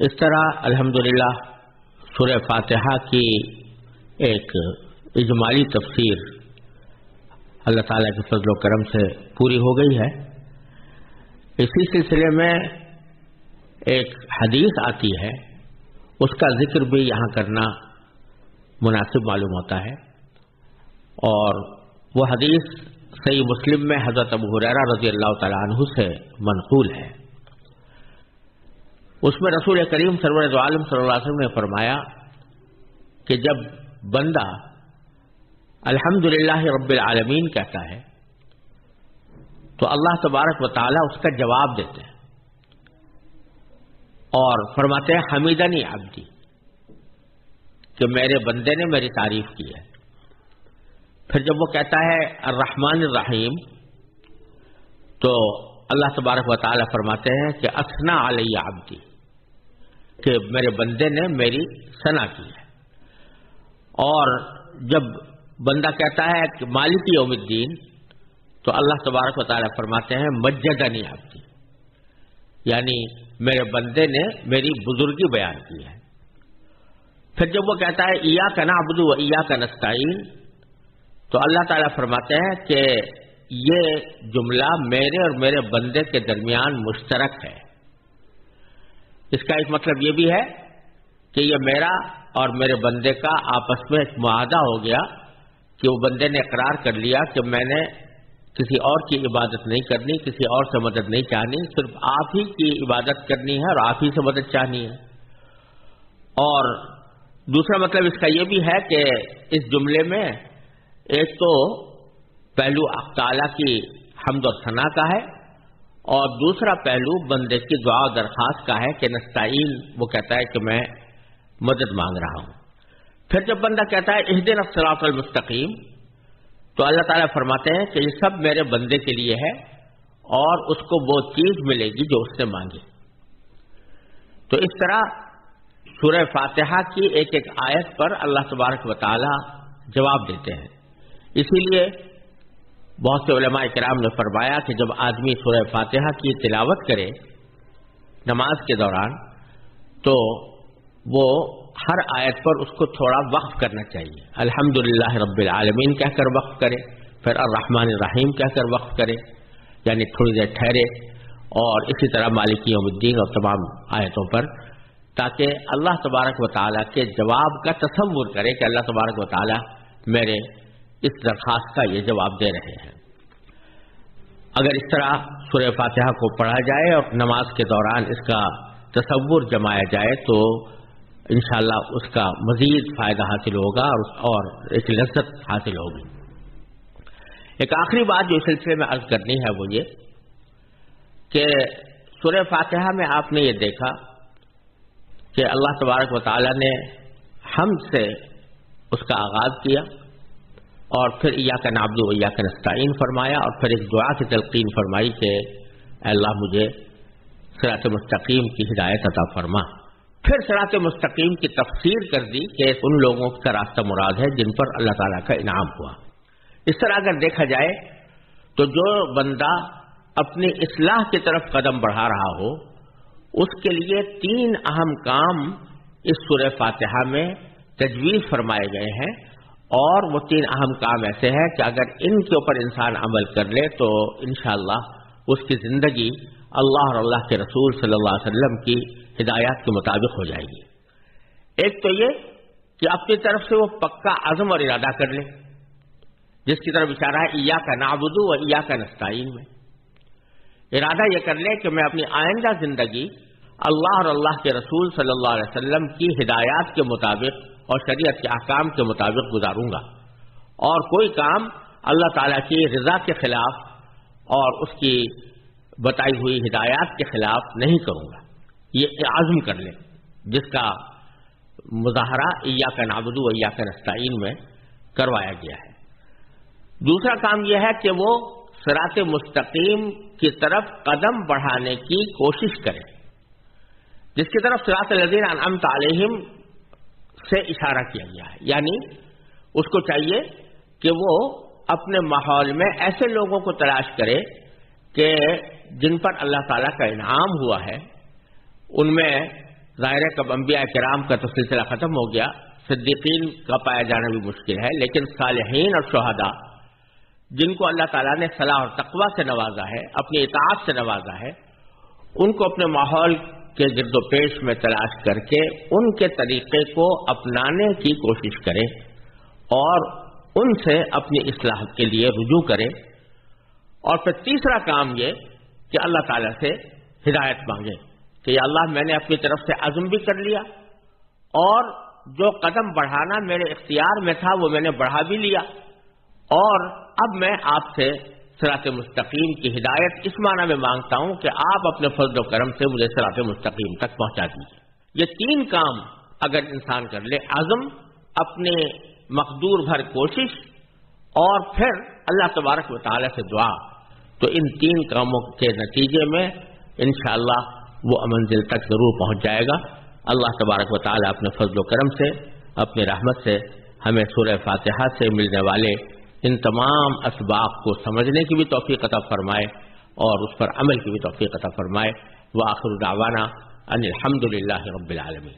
اس طرح الحمدللہ سورہ فاتحہ کی ایک اجمالی تفسیر اللہ تعالیٰ کے فضل و کرم سے پوری ہو گئی ہے۔ اسی سلسلے میں ایک حدیث آتی ہے، اس کا ذکر بھی یہاں کرنا مناسب معلوم ہوتا ہے، اور وہ حدیث صحیح مسلم میں حضرت ابو ہریرہ رضی اللہ تعالیٰ عنہ سے منقول ہے۔ اس میں رسول کریم سرور دو عالم صلی اللہ علیہ وسلم نے فرمایا کہ جب بندہ الحمدللہ رب العالمین کہتا ہے تو اللہ تبارک و تعالیٰ اس کا جواب دیتے ہیں اور فرماتے ہیں حمیدنی عبدی، کہ میرے بندے نے میری تعریف کی ہے۔ پھر جب وہ کہتا ہے الرحمن الرحیم تو اللہ تبارک و تعالیٰ فرماتے ہیں کہ اثنا علی عبدی، کہ میرے بندے نے میری ثنا کی ہے۔ اور جب بندہ کہتا ہے کہ مالک یوم الدین تو اللہ تبارک و تعالیٰ فرماتے ہیں مجدنی عبدی، یعنی میرے بندے نے میری بزرگی بیان کی ہے۔ پھر جب وہ کہتا ہے ایاک نعبد و ایاک نستعین تو اللہ تعالیٰ فرماتے ہیں کہ یہ جملہ میرے اور میرے بندے کے درمیان مشترک ہے۔ اس کا ایک مطلب یہ بھی ہے کہ یہ میرا اور میرے بندے کا آپس میں ایک معاہدہ ہو گیا کہ وہ بندے نے اقرار کر لیا کہ میں نے کسی اور کی عبادت نہیں کرنی، کسی اور سے مدد نہیں چاہنی، صرف آپ ہی کی عبادت کرنی ہے اور آپ ہی سے مدد چاہنی ہے۔ اور دوسرا مطلب اس کا یہ بھی ہے کہ اس جملے میں ایک تو پہلو تعالیٰ کی حمد و ثنا کا ہے، اور دوسرا پہلو بندے کی دعا و درخواست کا ہے کہ نستعین، وہ کہتا ہے کہ میں مدد مانگ رہا ہوں۔ پھر جب بندہ کہتا ہے اہدنا الصراط المستقیم تو اللہ تعالیٰ فرماتے ہیں کہ یہ سب میرے بندے کے لیے ہے اور اس کو وہ چیز ملے گی جو اس سے مانگے۔ تو اس طرح سورہ فاتحہ کی ایک ایک آیت پر اللہ تبارک و تعالیٰ جواب دیتے ہیں۔ اسی لیے بہت سے علماء کرام نے فرمایا کہ جب آدمی سورہ فاتحہ کی تلاوت کرے نماز کے دوران تو وہ ہر آیت پر اس کو تھوڑا وقف کرنا چاہیے۔ الحمدللہ رب العالمین کہہ کر وقف کرے، پھر الرحمن الرحیم کہہ کر وقف کرے، یعنی تھوڑی دیر ٹھہرے، اور اسی طرح مالک یوم الدین اور تمام آیتوں پر، تاکہ اللہ تبارک و تعالیٰ کے جواب کا تصور کرے کہ اللہ تبارک و تعالیٰ میرے اس درخواست کا یہ جواب دے رہے ہیں۔ اگر اس طرح سورہ فاتحہ کو پڑھا جائے اور نماز کے دوران اس کا تصور جمایا جائے تو انشاءاللہ اس کا مزید فائدہ حاصل ہوگا اور ایک لذت حاصل ہوگی۔ ایک آخری بات جو اس سلسلے میں عرض کرنی ہے وہ یہ کہ سورہ فاتحہ میں آپ نے یہ دیکھا کہ اللہ تبارک و تعالیٰ نے حمد سے اس کا آغاز کیا، اور پھر ایاک نعبد و ایاک نستعین فرمایا، اور پھر ایک دعا کی تلقین فرمائی کہ اے اللہ مجھے صراط مستقیم کی ہدایت عطا فرما۔ پھر صراط مستقیم کی تفسیر کر دی کہ ان لوگوں کا راستہ مراد ہے جن پر اللہ تعالیٰ کا انعام ہوا۔ اس طرح اگر دیکھا جائے تو جو بندہ اپنی اصلاح کی طرف قدم بڑھا رہا ہو اس کے لیے 3 اہم کام اس سورہ فاتحہ میں تجویز فرمائے گئے ہیں، اور وہ 3 اہم کام ایسے ہیں کہ اگر ان کے اوپر انسان عمل کر لے تو انشاءاللہ اس کی زندگی اللہ اور اللہ کے رسول صلی اللہ علیہ وسلم کی ہدایات کے مطابق ہو جائے گی۔ ایک تو یہ کہ اپنی طرف سے وہ پکا عزم اور ارادہ کر لے، جس کی طرف اشارہ ہے ایاک نعبد و ایاک نستعین میں۔ ارادہ یہ کر لے کہ میں اپنی آئندہ زندگی اللہ اور اللہ کے رسول صلی اللہ علیہ وسلم کی ہدایات کے مطابق اور شریعت کے احکام کے مطابق گزاروں گا، اور کوئی کام اللہ تعالیٰ کی رضا کے خلاف اور اس کی بتائی ہوئی ہدایات کے خلاف نہیں کروں گا۔ یہ عزم کر لے جس کا مظاہرہ ایاک نعبد و ایاک نستعین میں کروایا گیا ہے۔ دوسرا کام یہ ہے کہ وہ صراط مستقیم کی طرف قدم بڑھانے کی کوشش کرے، جس کی طرف صراط الذین انعمت علیہم سے اشارہ کیا گیا ہے، یعنی اس کو چاہیے کہ وہ اپنے ماحول میں ایسے لوگوں کو تلاش کرے کہ جن پر اللہ تعالیٰ کا انعام ہوا ہے، ان میں ظاہر ہے کہ انبیاء کرام کا تو سلسلہ ختم ہو گیا، صدیقین کا پایا جانا بھی مشکل ہے، لیکن صالحین اور شہداء جن کو اللہ تعالیٰ نے صلاح اور تقوی سے نوازا ہے، اپنی اطاعت سے نوازا ہے، ان کو اپنے ماحول کے گرد و پیش میں تلاش کر کے ان کے طریقے کو اپنانے کی کوشش کریں اور ان سے اپنی اصلاح کے لیے رجوع کریں۔ اور پھر تیسرا کام یہ کہ اللہ تعالیٰ سے ہدایت مانگیں کہ یا اللہ میں نے اپنی طرف سے عزم بھی کر لیا اور جو قدم بڑھانا میرے اختیار میں تھا وہ میں نے بڑھا بھی لیا، اور اب میں آپ سے صراط مستقیم کی ہدایت اس معنی میں مانگتا ہوں کہ آپ اپنے فضل و کرم سے مجھے صراط مستقیم تک پہنچا دیجیے۔ یہ تین کام اگر انسان کر لے، عزم، اپنے مقدور بھر کوشش اور پھر اللہ تبارک و تعالی سے دعا، تو ان تین کاموں کے نتیجے میں انشاءاللہ وہ منزل تک ضرور پہنچ جائے گا۔ اللہ تبارک و تعالی اپنے فضل و کرم سے، اپنی رحمت سے ہمیں سورہ فاتحہ سے ملنے والے ان تمام اسباق کو سمجھنے کی بھی توفیق عطا فرمائے اور اس پر عمل کی بھی توفیق عطا فرمائے۔ وآخر دعوانا ان الحمد للہ رب العالمین۔